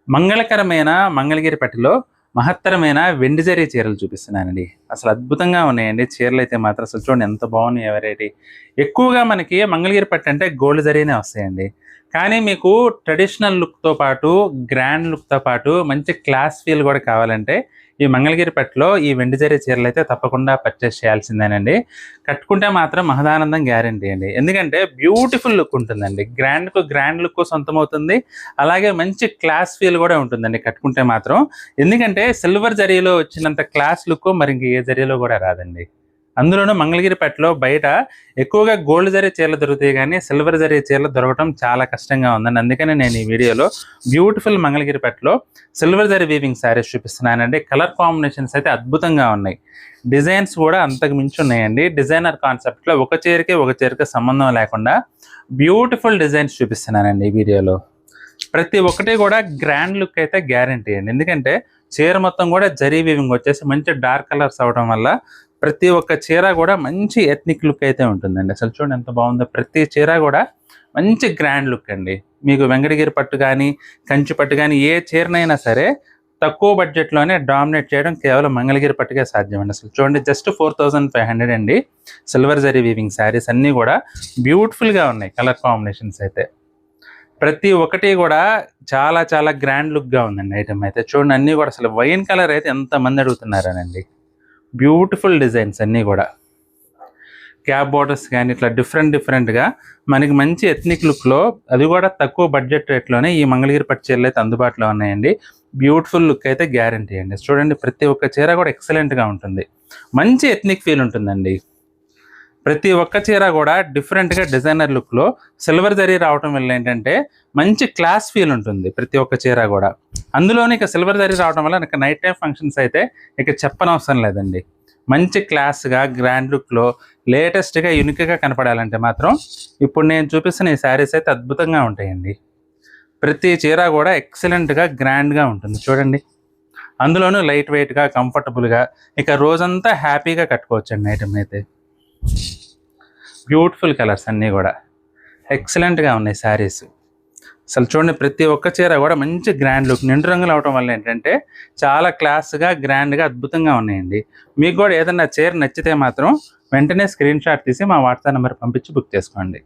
మంగళకరమైన మంగళగిరి పట్టులో మహత్తరమైన వెండి జరీ చీరలు చూపిస్తున్నానండి. అసలు అద్భుతంగా ఉన్నాయండి చీరలైతే మాత్రం. అసలు చూడండి ఎంత బాగున్నాయి వెరైటీ. ఎక్కువగా మనకి మంగళగిరి పట్టు అంటే గోల్డ్ జరీనే వస్తాయండి. కానీ మీకు ట్రెడిషనల్ లుక్‌తో పాటు, గ్రాండ్ లుక్‌తో పాటు మంచి క్లాస్ ఫీల్ కూడా కావాలంటే ఈ మంగళగిరి పట్టులో ఈ వెండి జరీ చీరలైతే తప్పకుండా పర్చేస్ చేయాల్సిందేనండి. కట్టుకుంటే మాత్రం మహదానందం గ్యారంటీ అండి. ఎందుకంటే బ్యూటిఫుల్ లుక్ ఉంటుందండి. గ్రాండ్ లుక్ సొంతమవుతుంది. అలాగే మంచి క్లాస్ ఫీల్ కూడా ఉంటుందండి కట్టుకుంటే మాత్రం. ఎందుకంటే సిల్వర్ జరీలో వచ్చినంత క్లాస్ లుక్ మరి ఇంక ఏ జరీలో కూడా రాదండి. అందులోనూ మంగళగిరి పట్టులో బయట ఎక్కువగా గోల్డ్ జరీ చీరలు దొరుకుతాయి కానీ సిల్వర్ జరీ చీరలు దొరకడం చాలా కష్టంగా ఉందండి. అందుకనే నేను ఈ వీడియోలో బ్యూటిఫుల్ మంగళగిరి పట్టులో సిల్వర్ జరీ వీవింగ్ శారీస్ చూపిస్తున్నానండి. కలర్ కాంబినేషన్స్ అయితే అద్భుతంగా ఉన్నాయి. డిజైన్స్ కూడా అంతకు మించి ఉన్నాయండి. డిజైనర్ కాన్సెప్ట్లో ఒక చీరకి సంబంధం లేకుండా బ్యూటిఫుల్ డిజైన్స్ చూపిస్తున్నానండి ఈ వీడియోలో. ప్రతి ఒక్కటి కూడా గ్రాండ్ లుక్ అయితే గ్యారంటీ అండి. ఎందుకంటే చీర మొత్తం కూడా జరీ వీవింగ్ వచ్చేసి మంచి డార్క్ కలర్స్ అవడం వల్ల ప్రతి ఒక్క చీర కూడా మంచి ఎథ్నిక్ లుక్ అయితే ఉంటుందండి. అసలు చూడండి ఎంత బాగుందో. ప్రతి చీర కూడా మంచి గ్రాండ్ లుక్ అండి. మీకు వెంకటగిరి పట్టు కానీ, కంచి పట్టు కానీ ఏ చీరనైనా సరే తక్కువ బడ్జెట్లోనే డామినేట్ చేయడం కేవలం మంగళగిరి పట్టుకే సాధ్యమండి. అసలు చూడండి జస్ట్ 4500 అండి. సిల్వర్ జరీ వీవింగ్ శారీస్ అన్నీ కూడా బ్యూటిఫుల్గా ఉన్నాయి. కలర్ కాంబినేషన్స్ అయితే ప్రతి ఒక్కటి కూడా చాలా చాలా గ్రాండ్ లుక్గా ఉందండి. ఐటమ్ అయితే చూడండి అన్నీ కూడా అసలు వైన్ కలర్ అయితే ఎంతమంది అడుగుతున్నారనండి. బ్యూటిఫుల్ డిజైన్స్ అన్నీ కూడా క్యాప్ బార్డర్స్ కానీ ఇట్లా డిఫరెంట్గా మనకి మంచి ఎథ్నిక్ లుక్లో, అది కూడా తక్కువ బడ్జెట్ రేట్లోనే ఈ మంగళగిరి పట్టు చీరలు అయితే అందుబాటులో ఉన్నాయండి. బ్యూటిఫుల్ లుక్ అయితే గ్యారంటీ అండి. చూడండి ప్రతి ఒక్క చీర కూడా ఎక్సలెంట్గా ఉంటుంది. మంచి ఎథ్నిక్ ఫీల్ ఉంటుందండి. ప్రతి ఒక్క చీర కూడా డిఫరెంట్గా డిజైనర్ లుక్లో సిల్వర్ జరీ రావటం వల్ల ఏంటంటే మంచి క్లాస్ ఫీల్ ఉంటుంది ప్రతి ఒక్క చీర కూడా. అందులోని ఇక సిల్వర్ జరీ రావడం వల్ల ఇక నైట్ టైం ఫంక్షన్స్ అయితే ఇక చెప్పనవసరం లేదండి. మంచి క్లాస్గా గ్రాండ్ లుక్లో లేటెస్ట్గా యూనిక్గా కనపడాలంటే మాత్రం ఇప్పుడు నేను చూపిస్తున్న ఈ శారీస్ అయితే అద్భుతంగా ఉంటాయండి. ప్రతి చీర కూడా ఎక్సలెంట్గా గ్రాండ్గా ఉంటుంది చూడండి. అందులోనూ లైట్ వెయిట్గా కంఫర్టబుల్గా ఇక రోజంతా హ్యాపీగా కట్టుకోవచ్చండి ఐటమ్ అయితే. బ్యూటిఫుల్ కలర్స్ అన్నీ కూడా ఎక్సలెంట్గా ఉన్నాయి శారీస్. అసలు చూడండి ప్రతి ఒక్క చీర కూడా మంచి గ్రాండ్ లుక్, నిండు రంగులు అవడం వల్ల ఏంటంటే చాలా క్లాస్గా గ్రాండ్గా అద్భుతంగా ఉన్నాయండి. మీకు కూడా ఏదన్నా చీర నచ్చితే మాత్రం వెంటనే స్క్రీన్ షాట్ తీసి మా వాట్సాప్ నెంబర్ పంపించి బుక్ చేసుకోండి.